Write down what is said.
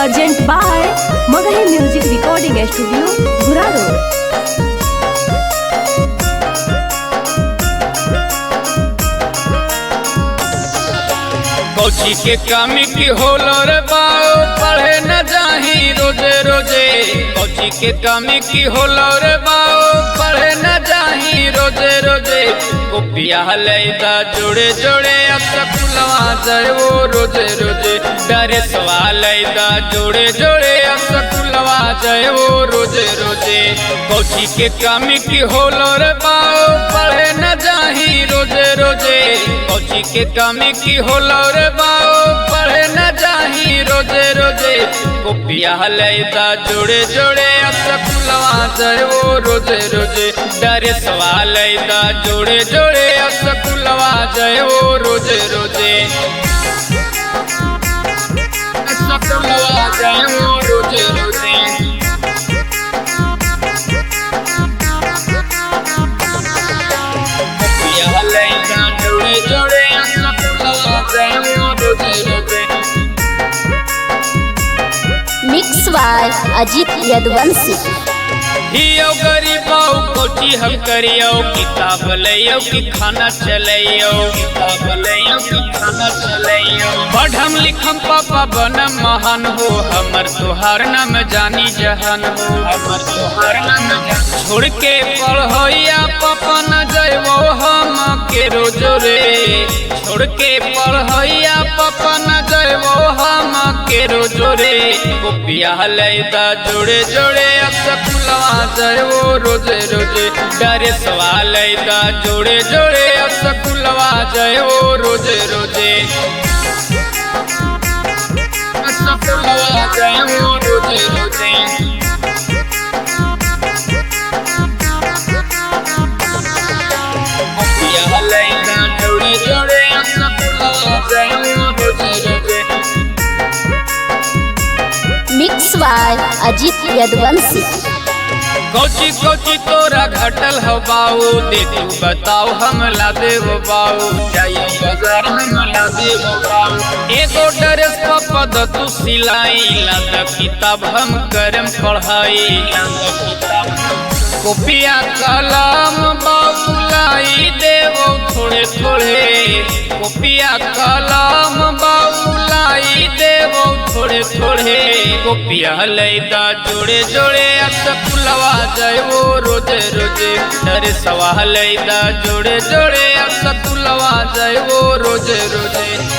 Present by Magahi Music Recording Studio, Guraro. कौची के कामी की होलो रे बाओ पढ़े न जाही रोजे रोजे। कौची के कामी की होलो रे बाओ पढ़े न जाही रोजे रोजे। कोपिया लैदा जोड़े जोड़े अब स्कूलवा जाए वो रोजे रोजे। डरे सवाल लैदा जोड़े जोड़े अब स्कूलवा जाए वो रोजे रोजे। कौची के कामी की होलो रे बाओ पढ़े न जाही रोजे रोजे। कौची के कामी की होलो रे बाओ पढ़े न जाही रोजे रोजे। कोपिया लैदा जोड़े जोड़े अब स्कूलवा जाए वो रोजे रोजे। डरे सवाल लैदा जोड़े जोड़े अब स्कूलवा जाए वो रोजे रोजे। स्कूलवा जाए वो रोजे रोजे। कोपिया लैदा जोड़े जोड़े अब स्कूलवा जाए वो रोजे रोजे। Mix by Ajit Yaduvanshi. हियो गरीबो कोची हम करियो किताब लइयो कि खाना चलइयो। किताब लइयो कि खाना चलइयो। पढ़म लिखम पापा बनम महान हो। हमर तोहार नाम जानी जहान हो। हमर तोहार नाम जानी। छोड़ के पढ़इया पापा न जाइबो हम के रोजो रे। छोड़ के पढ़इया पापा न जाइबो हम के रोजो रे। कोपिया लैदा जोड़े जोड़े अब स्कूलवा जाए वो रोजे रोजे। डरे सवाल लैदा जोड़े जोड़े अब स्कूलवा जाए वो रोजे रोजे। स्कूलवा जाए वो रोजे रोजे। कोपिया लैदा जोड़े जोड़े अब स्कूलवा जाए वो रोजे रोजे। Mix by Ajit Yaduvanshi. कौची कौची तोरा घटल हो बाऊ दे तू बताओ हम ला देव बाऊ। जाइए बाजार हम ला देव बाऊ। एगो ड्रेस पद तू सिलाई लादा किताब हम करम पढ़ाई। लादा किताब कोपिया कलम बाऊ लाई देवो थोड़े थोड़े। कोपिया कलम बाऊ लाई देवो थोड़े थोड़े। कोपिया लैदा जोड़े जोड़े अब स्कूलवा जाए वो रोजे रोजे। डरे सवाल लैदा जोड़े जोड़े अब स्कूलवा जाए वो रोजे रोजे।